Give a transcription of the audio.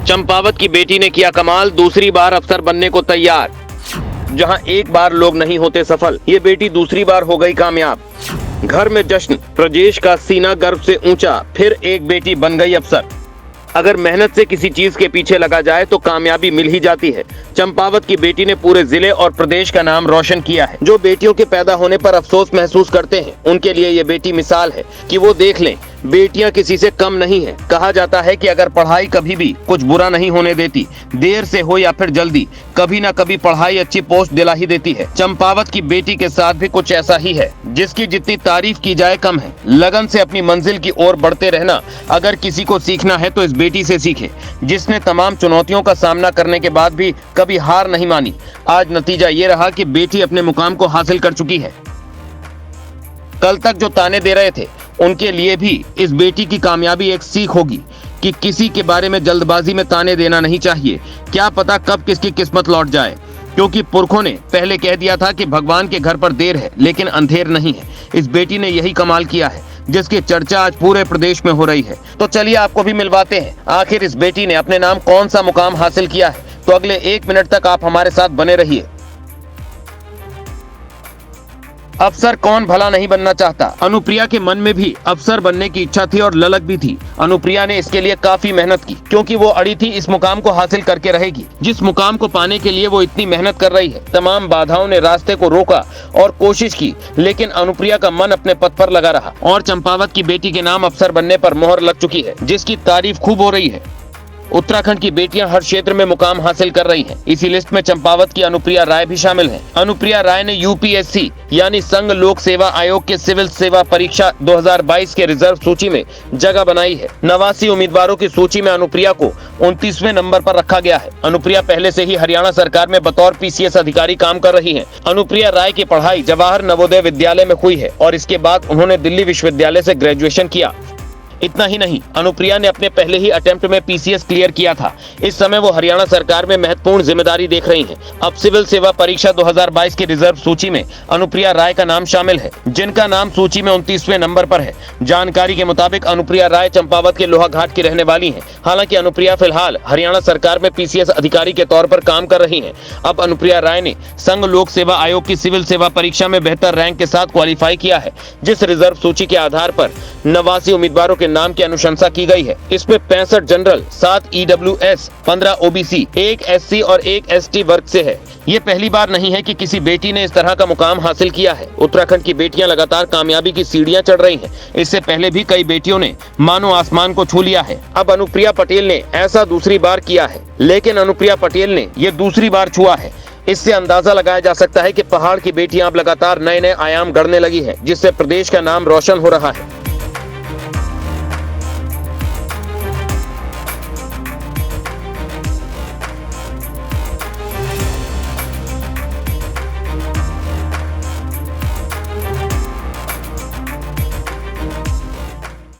चंपावत की बेटी ने किया कमाल, दूसरी बार अफसर बनने को तैयार। जहां एक बार लोग नहीं होते सफल, ये बेटी दूसरी बार हो गई कामयाब। घर में जश्न, प्रजेश का सीना गर्व से ऊंचा, फिर एक बेटी बन गई अफसर। अगर मेहनत से किसी चीज के पीछे लगा जाए तो कामयाबी मिल ही जाती है। चंपावत की बेटी ने पूरे जिले और प्रदेश का नाम रोशन किया है। जो बेटियों के पैदा होने पर अफसोस महसूस करते हैं, उनके लिए ये बेटी मिसाल है कि वो देख लें, बेटियां किसी से कम नहीं है। कहा जाता है कि अगर पढ़ाई कभी भी कुछ बुरा नहीं होने देती, देर से हो या फिर जल्दी, कभी ना कभी पढ़ाई अच्छी पोस्ट दिला ही देती है। चंपावत की बेटी के साथ भी कुछ ऐसा ही है, जिसकी जितनी तारीफ की जाए कम है। लगन से अपनी मंजिल की ओर बढ़ते रहना, अगर किसी को सीखना है तो इस बेटी से सीखे, जिसने तमाम चुनौतियों का सामना करने के बाद भी कभी हार नहीं मानी। आज नतीजा ये रहा कि बेटी अपने मुकाम को हासिल कर चुकी है। कल तक जो ताने दे रहे थे, उनके लिए भी इस बेटी की कामयाबी एक सीख होगी कि किसी के बारे में जल्दबाजी में ताने देना नहीं चाहिए। क्या पता कब किसकी किस्मत लौट जाए, क्योंकि पुरखों ने पहले कह दिया था कि भगवान के घर पर देर है लेकिन अंधेर नहीं है। इस बेटी ने यही कमाल किया है, जिसकी चर्चा आज पूरे प्रदेश में हो रही है। तो चलिए आपको भी मिलवाते हैं, आखिर इस बेटी ने अपने नाम कौन सा मुकाम हासिल किया है। तो अगले 1 मिनट तक आप हमारे साथ बने रहिए। अफसर कौन भला नहीं बनना चाहता। अनुप्रिया के मन में भी अफसर बनने की इच्छा थी और ललक भी थी। अनुप्रिया ने इसके लिए काफी मेहनत की, क्योंकि वो अड़ी थी इस मुकाम को हासिल करके रहेगी। जिस मुकाम को पाने के लिए वो इतनी मेहनत कर रही है, तमाम बाधाओं ने रास्ते को रोका और कोशिश की, लेकिन अनुप्रिया का मन अपने पथ पर लगा रहा और चंपावत की बेटी के नाम अफसर बनने पर मोहर लग चुकी है, जिसकी तारीफ खूब हो रही है। उत्तराखंड की बेटियां हर क्षेत्र में मुकाम हासिल कर रही हैं। इसी लिस्ट में चंपावत की अनुप्रिया राय भी शामिल हैं। अनुप्रिया राय ने यूपीएससी यानी संघ लोक सेवा आयोग के सिविल सेवा परीक्षा 2022 के रिजर्व सूची में जगह बनाई है। 89 उम्मीदवारों की सूची में अनुप्रिया को 29वें नंबर पर रखा गया है। अनुप्रिया पहले से ही हरियाणा सरकार में बतौर पीसीएस अधिकारी काम कर रही है। अनुप्रिया राय की पढ़ाई जवाहर नवोदय विद्यालय में हुई है और इसके बाद उन्होंने दिल्ली विश्वविद्यालय से ग्रेजुएशन किया। इतना ही नहीं, अनुप्रिया ने अपने पहले ही अटेम्प्ट में पीसीएस क्लियर किया था। इस समय वो हरियाणा सरकार में महत्वपूर्ण जिम्मेदारी देख रही हैं। अब सिविल सेवा परीक्षा 2022 की रिजर्व सूची में अनुप्रिया राय का नाम शामिल है, जिनका नाम सूची में 29वें नंबर पर है। जानकारी के मुताबिक अनुप्रिया राय चंपावत के लोहाघाट की रहने वाली हैं। हालांकि अनुप्रिया फिलहाल हरियाणा सरकार में पीसीएस अधिकारी के तौर पर काम कर रही है। अब अनुप्रिया राय ने संघ लोक सेवा आयोग की सिविल सेवा परीक्षा में बेहतर रैंक के साथ क्वालिफाई किया है, जिस रिजर्व सूची के आधार पर 89 उम्मीदवारों के नाम की अनुशंसा की गई है। इसमें 65 जनरल, 7 ईडब्ल्यूएस, 15 ओबीसी, 1 एससी और 1 एसटी वर्ग से है। ये पहली बार नहीं है कि किसी बेटी ने इस तरह का मुकाम हासिल किया है। उत्तराखंड की बेटियां लगातार कामयाबी की सीढ़ियां चढ़ रही हैं। इससे पहले भी कई बेटियों ने मानो आसमान को छू लिया है। अब अनुप्रिया पटेल ने ऐसा दूसरी बार किया है, लेकिन अनुप्रिया पटेल ने ये दूसरी बार छुआ है। इससे अंदाजा लगाया जा सकता है कि पहाड़ की बेटियां अब लगातार नए नए आयाम गढ़ने लगी है, जिससे प्रदेश का नाम रोशन हो रहा है।